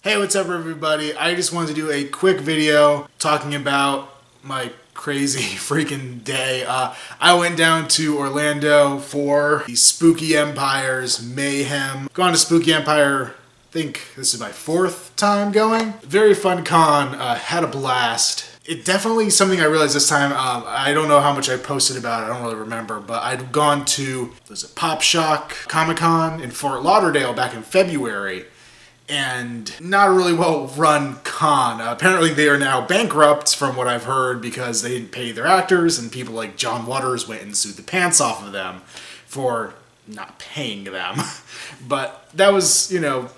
Hey, what's up everybody? I just wanted to do a quick video talking about my crazy freaking day. I went down to Orlando for the Spooky Empire's Mayhem. Gone to Spooky Empire, I think this is my 4th time going. Very fun con, had a blast. It definitely something I realized this time. I don't know how much I posted about it, I don't really remember, but I'd gone to, was it Pop Shock Comic-Con in Fort Lauderdale back in February. And not a really well-run con. Apparently they are now bankrupt from what I've heard because they didn't pay their actors and people like John Waters went and sued the pants off of them for not paying them. But that was,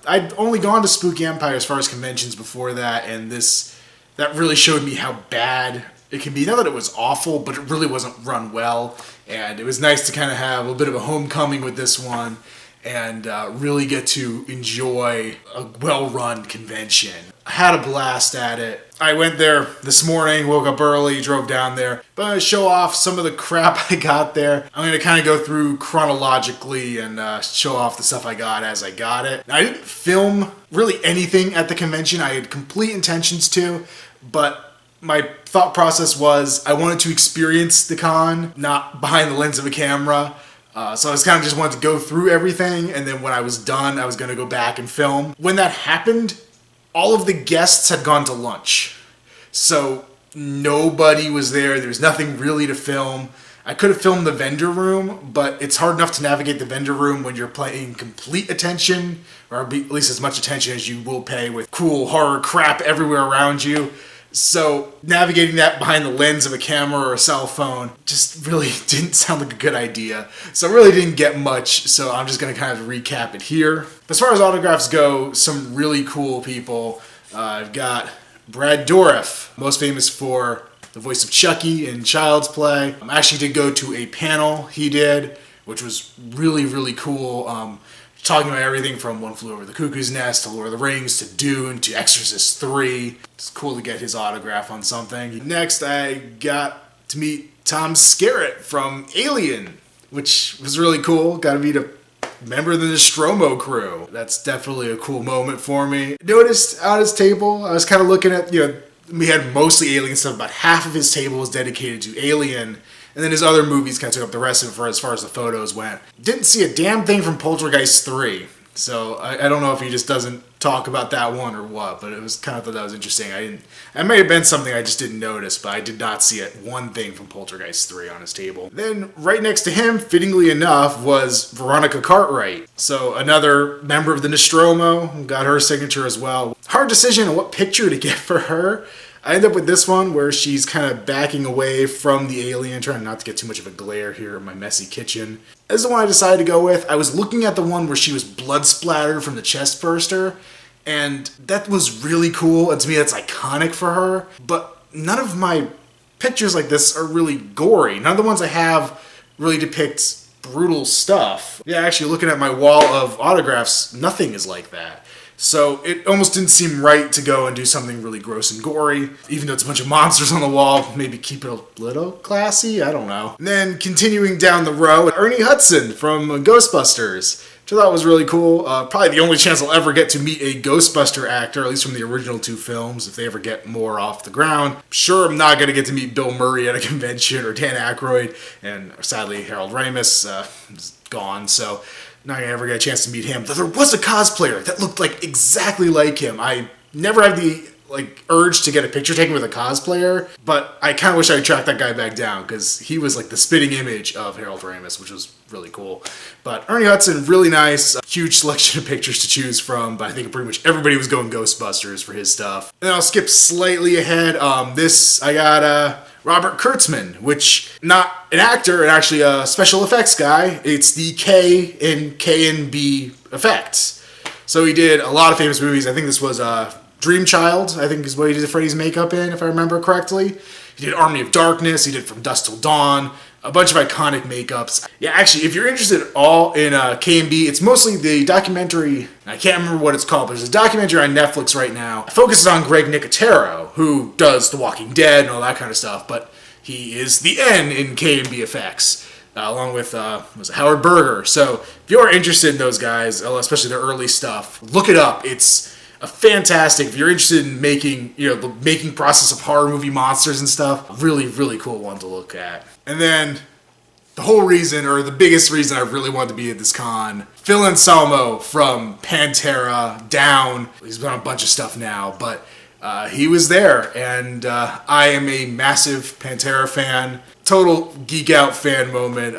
I'd only gone to Spooky Empire as far as conventions before that, and that really showed me how bad it can be. Not that it was awful, but it really wasn't run well, and it was nice to kind of have a bit of a homecoming with this one and really get to enjoy a well-run convention. I had a blast at it. I went there this morning, woke up early, drove down there. But I'm going to show off some of the crap I got there. I'm going to kind of go through chronologically and show off the stuff I got as I got it. Now, I didn't film really anything at the convention. I had complete intentions to, but my thought process was I wanted to experience the con, not behind the lens of a camera. So I was kind of just wanted to go through everything, and then when I was done, I was going to go back and film. When that happened, all of the guests had gone to lunch. So nobody was there. There was nothing really to film. I could have filmed the vendor room, but it's hard enough to navigate the vendor room when you're paying complete attention, or at least as much attention as you will pay with cool horror crap everywhere around you. So navigating that behind the lens of a camera or a cell phone just really didn't sound like a good idea. So I really didn't get much, so I'm just going to kind of recap it here. As far as autographs go, some really cool people. I've got Brad Dourif, most famous for the voice of Chucky in Child's Play. I actually did go to a panel he did, which was really, really cool. Talking about everything from One Flew Over the Cuckoo's Nest to Lord of the Rings to Dune to Exorcist 3. It's cool to get his autograph on something. Next, I got to meet Tom Skerritt from Alien, which was really cool. Got to meet a member of the Nostromo crew. That's definitely a cool moment for me. Noticed on his table, I was kind of looking at, we had mostly Alien stuff. About half of his table was dedicated to Alien. And then his other movies kind of took up the rest of it for as far as the photos went. Didn't see a damn thing from Poltergeist 3. So I don't know if he just doesn't talk about that one or what, but it was kind of thought that was interesting. It may have been something I just didn't notice, but I did not see one thing from Poltergeist 3 on his table. Then right next to him, fittingly enough, was Veronica Cartwright. So another member of the Nostromo, got her signature as well. Hard decision on what picture to get for her. I end up with this one where she's kind of backing away from the alien, trying not to get too much of a glare here in my messy kitchen. This is the one I decided to go with. I was looking at the one where she was blood splattered from the chest burster, and that was really cool, and to me that's iconic for her, but none of my pictures like this are really gory. None of the ones I have really depict brutal stuff. Yeah, actually looking at my wall of autographs, nothing is like that. So it almost didn't seem right to go and do something really gross and gory, even though it's a bunch of monsters on the wall. Maybe keep it a little classy, I don't know. And then continuing down the row, Ernie Hudson from Ghostbusters, which I thought was really cool. Probably the only chance I'll ever get to meet a Ghostbuster actor, at least from the original 2 films, if they ever get more off the ground. Sure, I'm not going to get to meet Bill Murray at a convention, or Dan Aykroyd, and sadly Harold Ramis is gone, so not gonna ever get a chance to meet him. Though there was a cosplayer that looked exactly like him. I never had the urge to get a picture taken with a cosplayer, but I kind of wish I would track that guy back down because he was the spitting image of Harold Ramis, which was really cool. But Ernie Hudson, really nice. A huge selection of pictures to choose from, but I think pretty much everybody was going Ghostbusters for his stuff. And then I'll skip slightly ahead. I got Robert Kurtzman, which not an actor and actually a special effects guy. It's the K in K&B effects. So he did a lot of famous movies. I think this was Dream Child, I think is what he did Freddy's makeup in, if I remember correctly. He did Army of Darkness, he did From Dusk Till Dawn, a bunch of iconic makeups. Yeah, actually, if you're interested at all in K&B, it's mostly the documentary, I can't remember what it's called, but there's a documentary on Netflix right now. It focuses on Greg Nicotero, who does The Walking Dead and all that kind of stuff, but he is the N in K&B effects. Along with Howard Berger. So if you're interested in those guys, especially their early stuff, look it up. It's a fantastic, if you're interested in making, the making process of horror movie monsters and stuff, really, really cool one to look at. And then the whole reason, or the biggest reason I really wanted to be at this con, Phil Anselmo from Pantera, Down. He's been on a bunch of stuff now, but he was there, and I am a massive Pantera fan. Total geek out fan moment.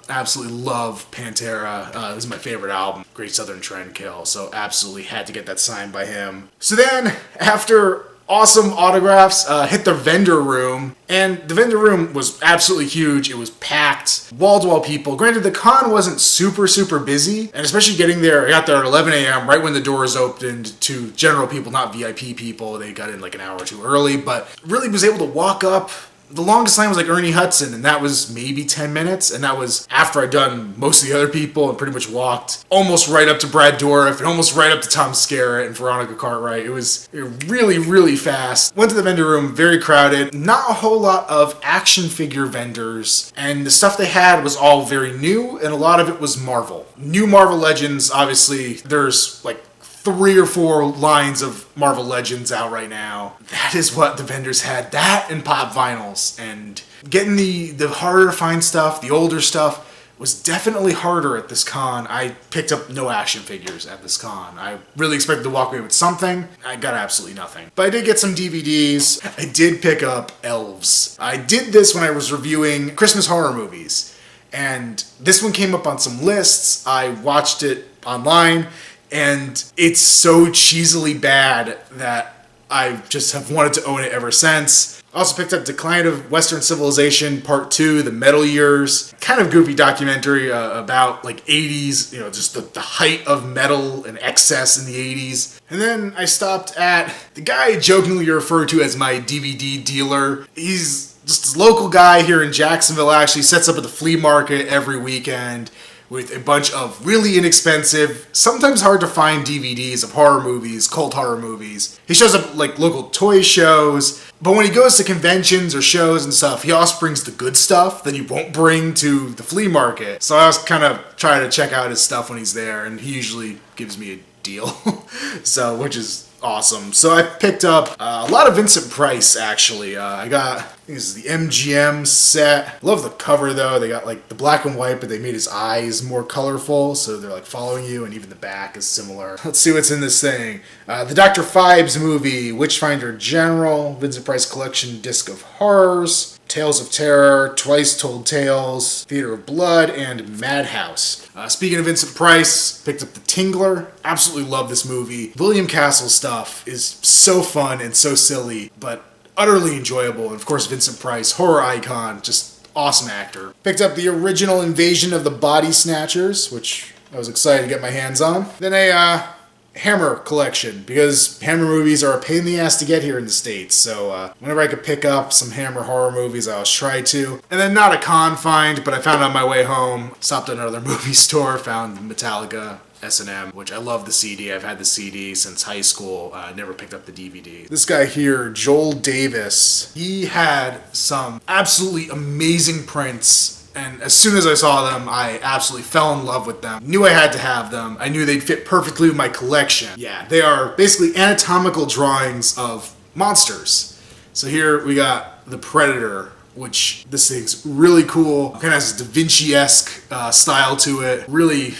Absolutely love Pantera. This is my favorite album, Great Southern Trendkill, so absolutely had to get that signed by him. So then, after awesome autographs, hit the vendor room, and the vendor room was absolutely huge. It was packed, wall-to-wall people. Granted, the con wasn't super busy, and especially getting there, I got there at 11 a.m., right when the doors opened to general people, not VIP people. They got in like an hour or two early, but really was able to walk up. The longest line was like Ernie Hudson, and that was maybe 10 minutes, and that was after I'd done most of the other people and pretty much walked almost right up to Brad Dourif and almost right up to Tom Skerritt and Veronica Cartwright. It was really fast. Went to the vendor room, very crowded, not a whole lot of action figure vendors, and the stuff they had was all very new, and a lot of it was Marvel. New Marvel Legends, obviously, there's like 3 or 4 lines of Marvel Legends out right now. That is what the vendors had. That and pop vinyls. And getting the harder to find stuff, the older stuff, was definitely harder at this con. I picked up no action figures at this con. I really expected to walk away with something. I got absolutely nothing. But I did get some DVDs. I did pick up Elves. I did this when I was reviewing Christmas horror movies. And this one came up on some lists. I watched it online. And it's so cheesily bad that I just have wanted to own it ever since. I also picked up Decline of Western Civilization Part 2, The Metal Years. Kind of goofy documentary about like 80s, just the height of metal and excess in the 80s. And then I stopped at the guy I jokingly refer to as my DVD dealer. He's just a local guy here in Jacksonville, actually sets up at the flea market every weekend with a bunch of really inexpensive, sometimes hard to find DVDs of horror movies, cult horror movies. He shows up like local toy shows, but when he goes to conventions or shows and stuff, he also brings the good stuff that he won't bring to the flea market. So I was kind of trying to check out his stuff when he's there, and he usually gives me a deal, which is awesome. So I picked up a lot of Vincent Price, actually. I think this is the MGM set. Love the cover, though. They got like the black and white, but they made his eyes more colorful, so they're like following you, and even the back is similar. Let's see what's in this thing. The Dr. Phibes movie, Witchfinder General, Vincent Price Collection Disc of Horrors, Tales of Terror, Twice Told Tales, Theater of Blood, and Madhouse. Speaking of Vincent Price, picked up The Tingler. Absolutely love this movie. William Castle stuff is so fun and so silly, but utterly enjoyable. And of course, Vincent Price, horror icon, just awesome actor. Picked up the original Invasion of the Body Snatchers, which I was excited to get my hands on. Then a Hammer collection, because Hammer movies are a pain in the ass to get here in the States, so whenever I could pick up some Hammer horror movies, I always try to. And then not a con find, but I found on my way home, stopped at another movie store, found Metallica S&M, which I love the CD. I've had the CD since high school. Never picked up the DVD. This guy here, Joel Davis, he had some absolutely amazing prints. And as soon as I saw them, I absolutely fell in love with them. Knew I had to have them. I knew they'd fit perfectly with my collection. Yeah, they are basically anatomical drawings of monsters. So here we got the Predator, which this thing's really cool. Kind of has a Da Vinci-esque style to it. Really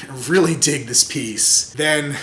dig this piece. Then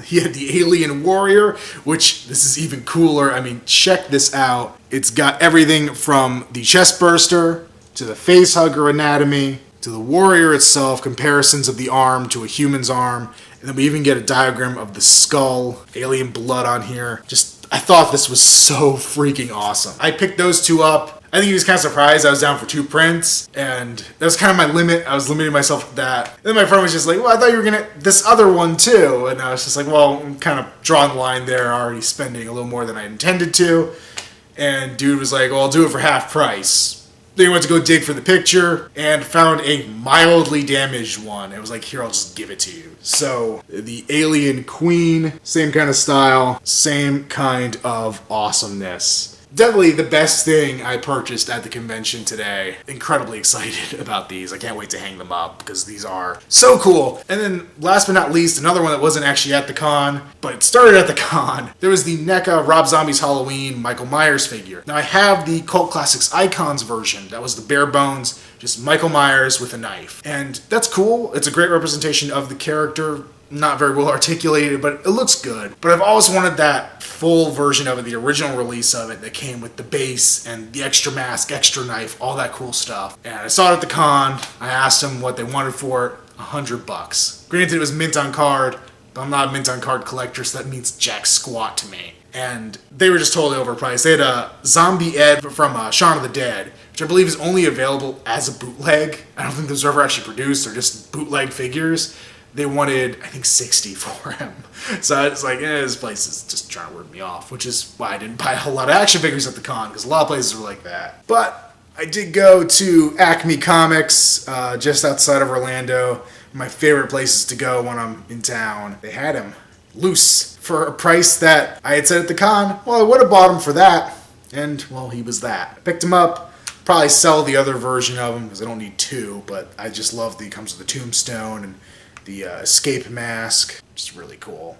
he had the Alien Warrior, which this is even cooler. I mean, check this out. It's got everything from the chest burster to the face hugger anatomy, to the warrior itself, comparisons of the arm to a human's arm, and then we even get a diagram of the skull, alien blood on here. I thought this was so freaking awesome. I picked those two up. I think he was kind of surprised I was down for 2 prints, and that was kind of my limit. I was limiting myself with that. And then my friend was just like, well, I thought you were gonna this other one too. And I was just like, well, I'm kind of drawing the line there, already spending a little more than I intended to. And dude was like, well, I'll do it for half price. Then he went to go dig for the picture and found a mildly damaged one. It was like, here, I'll just give it to you. So the Alien Queen, same kind of style, same kind of awesomeness. definitely the best thing I purchased at the convention today. Incredibly excited about these. I can't wait to hang them up because these are so cool. And then last but not least, another one that wasn't actually at the con, but it started at the con. There was the NECA Rob Zombie's Halloween Michael Myers figure. Now I have the Cult Classics Icons version. That was the bare bones, just Michael Myers with a knife. And that's cool. It's a great representation of the character. Not very well articulated, but it looks good. But I've always wanted that full version of it, the original release of it that came with the base and the extra mask, extra knife, all that cool stuff. And I saw it at the con. I asked them what they wanted for it. $100. Granted, it was mint on card, but I'm not a mint on card collector, so that means jack squat to me. And they were just totally overpriced. They had a Zombie Ed from Shaun of the Dead, which I believe is only available as a bootleg. I don't think those were ever actually produced. They're just bootleg figures. They wanted, I think, $60 for him. So it's like, this place is just trying to rip me off, which is why I didn't buy a whole lot of action figures at the con, because a lot of places were like that. But I did go to Acme Comics, just outside of Orlando. My favorite places to go when I'm in town. They had him loose for a price that I had said at the con. Well, I would have bought him for that. And, well, he was that. I picked him up. Probably sell the other version of him, because I don't need two, but I just love that he comes with the tombstone and the escape mask. Just really cool.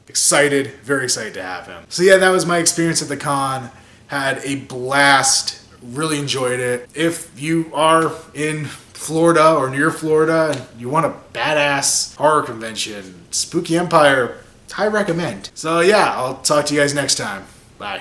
Excited, very excited to have him. So yeah, that was my experience at the con. Had a blast, really enjoyed it. If you are in Florida or near Florida and you want a badass horror convention, Spooky Empire, I recommend. So yeah, I'll talk to you guys next time. Bye.